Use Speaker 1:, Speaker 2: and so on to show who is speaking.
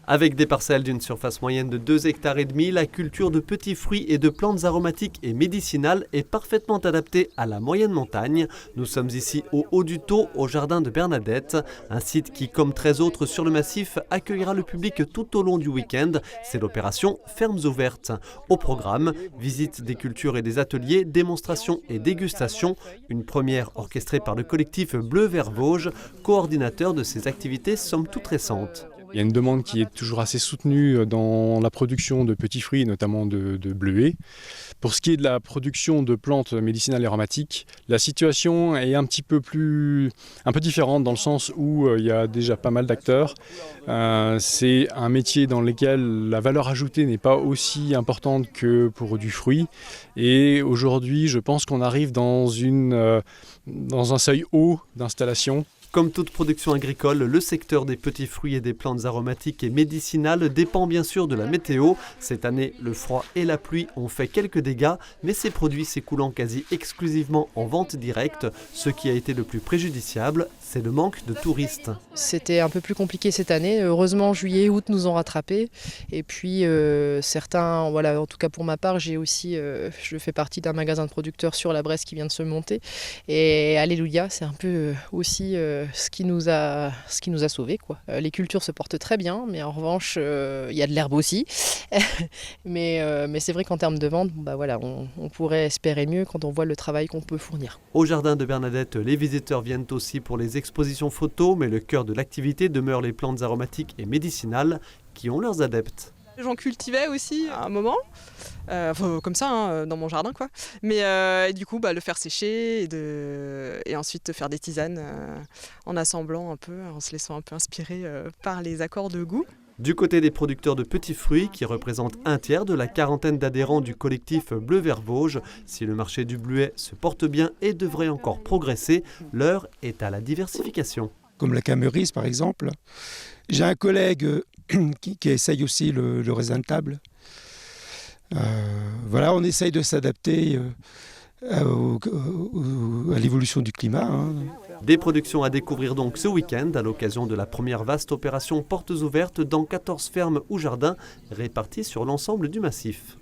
Speaker 1: Avec des parcelles d'une surface moyenne de 2,5 hectares, la culture de petits fruits et de plantes aromatiques et médicinales est parfaitement adaptée à la moyenne montagne. Nous sommes ici au Haut du Thau, au jardin de Bernadette, un site qui, comme 13 autres sur le massif, accueillera le public tout au long du week-end. C'est l'opération Fermes ouvertes. Au programme, visite des cultures et des ateliers, démonstrations et dégustations. Une première orchestrée par le collectif Bleu Vert Vosges, coordinateur de ces activités somme toute récentes.
Speaker 2: Il y a une demande qui est toujours assez soutenue dans la production de petits fruits, notamment de bleuets. Pour ce qui est de la production de plantes médicinales et aromatiques, la situation est un peu différente dans le sens où il y a déjà pas mal d'acteurs. C'est un métier dans lequel la valeur ajoutée n'est pas aussi importante que pour du fruit. Et aujourd'hui, je pense qu'on arrive dans un seuil haut d'installation.
Speaker 1: Comme toute production agricole, le secteur des petits fruits et des plantes aromatiques et médicinales dépend bien sûr de la météo. Cette année, le froid et la pluie ont fait quelques dégâts, mais ces produits s'écoulant quasi exclusivement en vente directe. Ce qui a été le plus préjudiciable, c'est le manque de touristes.
Speaker 3: C'était un peu plus compliqué cette année. Heureusement, juillet et août nous ont rattrapés. Et puis certains, voilà, en tout cas pour ma part, je fais partie d'un magasin de producteurs sur la Bresse qui vient de se monter. Et alléluia, c'est un peu aussi ce qui nous a sauvés, quoi. Les cultures se portent très bien, mais en revanche, il y a de l'herbe aussi. mais c'est vrai qu'en termes de vente, voilà, on pourrait espérer mieux quand on voit le travail qu'on peut fournir.
Speaker 1: Au jardin de Bernadette, les visiteurs viennent aussi pour les expositions photos, mais le cœur de l'activité demeure les plantes aromatiques et médicinales qui ont leurs adeptes.
Speaker 4: J'en cultivais aussi à un moment, comme ça, dans mon jardin, quoi. Mais et du coup, le faire sécher et ensuite faire des tisanes en assemblant un peu, en se laissant un peu inspirer par les accords de goût.
Speaker 1: Du côté des producteurs de petits fruits, qui représentent un tiers de la quarantaine d'adhérents du collectif Bleu Vert Vosges, si le marché du bleuet se porte bien et devrait encore progresser, l'heure est à la diversification.
Speaker 5: Comme la cameurise par exemple. J'ai un collègue qui essaye aussi le raisin de table. Voilà, on essaye de s'adapter à l'évolution du climat.
Speaker 1: Des productions à découvrir donc ce week-end à l'occasion de la première vaste opération Portes ouvertes dans 14 fermes ou jardins répartis sur l'ensemble du massif.